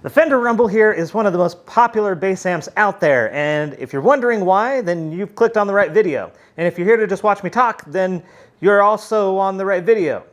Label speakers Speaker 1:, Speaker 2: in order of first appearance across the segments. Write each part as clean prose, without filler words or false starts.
Speaker 1: The Fender Rumble here is one of the most popular bass amps out there, and if you're wondering why, then you've clicked on the right video. And if you're here to just watch me talk, then you're also on the right video.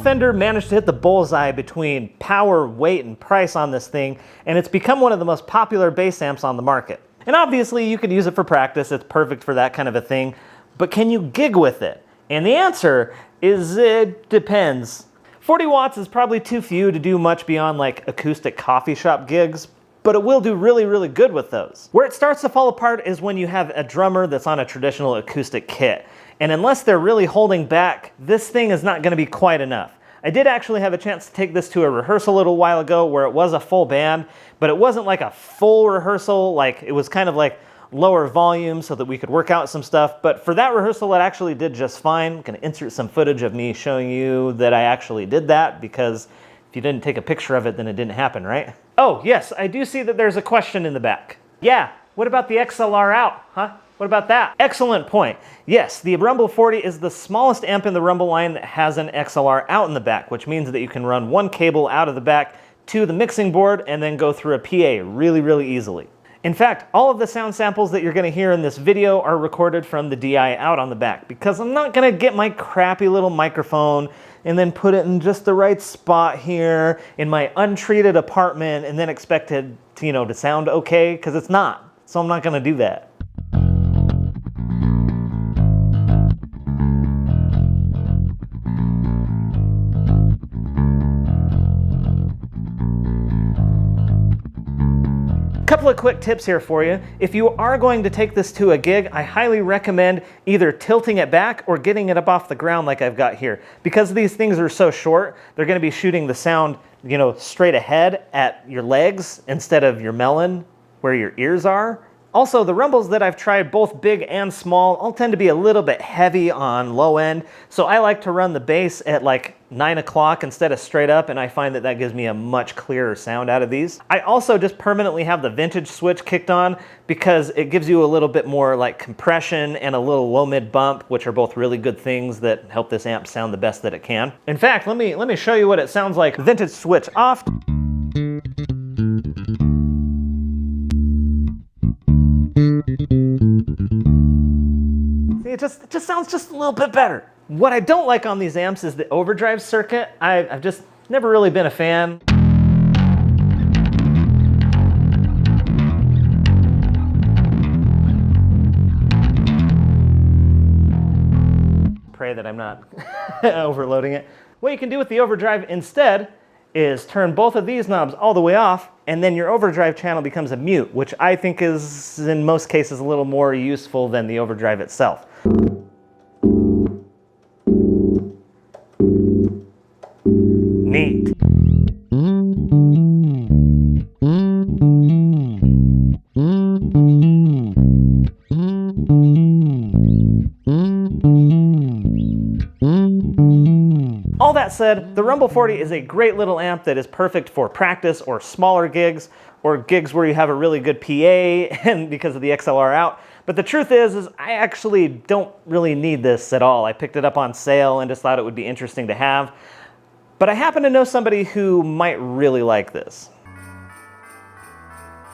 Speaker 1: Fender managed to hit the bullseye between power, weight, and price on this thing, and it's become one of the most popular bass amps on the market. And obviously you could use it for practice, it's perfect for that kind of a thing, but can you gig with it? And the answer is it depends. 40 watts is probably too few to do much beyond like acoustic coffee shop gigs, but it will do really, really good with those. Where it starts to fall apart is when you have a drummer that's on a traditional acoustic kit. And unless they're really holding back, this thing is not gonna be quite enough. I did actually have a chance to take this to a rehearsal a little while ago where it was a full band, but it wasn't like a full rehearsal, like it was kind of like lower volume so that we could work out some stuff. But for that rehearsal, it actually did just fine. I'm gonna insert some footage of me showing you that I actually did that, because if you didn't take a picture of it, then it didn't happen, right? Oh yes, I do see that there's a question in the back. Yeah, what about the XLR out, huh? What about that? Excellent point. Yes, the Rumble 40 is the smallest amp in the Rumble line that has an XLR out in the back, which means that you can run one cable out of the back to the mixing board and then go through a PA really, really easily. In fact, all of the sound samples that you're gonna hear in this video are recorded from the DI out on the back, because I'm not gonna get my crappy little microphone and then put it in just the right spot here in my untreated apartment and then expect it to, to sound okay, because it's not. So I'm not gonna do that. Couple of quick tips here for you. If you are going to take this to a gig, I highly recommend either tilting it back or getting it up off the ground like I've got here. Because these things are so short, they're going to be shooting the sound, straight ahead at your legs instead of your melon where your ears are. Also, the Rumbles that I've tried, both big and small, all tend to be a little bit heavy on low end. So I like to run the bass at like 9 o'clock instead of straight up, and I find that that gives me a much clearer sound out of these. I also just permanently have the vintage switch kicked on because it gives you a little bit more like compression and a little low mid bump, which are both really good things that help this amp sound the best that it can. In fact, let me show you what it sounds like. Vintage switch off. See, it just sounds just a little bit better. What I don't like on these amps is the overdrive circuit. I've just never really been a fan. Pray that I'm not overloading it. What you can do with the overdrive instead is turn both of these knobs all the way off, and then your overdrive channel becomes a mute, which I think is, in most cases, a little more useful than the overdrive itself. Neat. All that said, the Rumble 40 is a great little amp that is perfect for practice or smaller gigs, or gigs where you have a really good PA and because of the XLR out. But the truth is I actually don't really need this at all. I picked it up on sale and just thought it would be interesting to have. But I happen to know somebody who might really like this.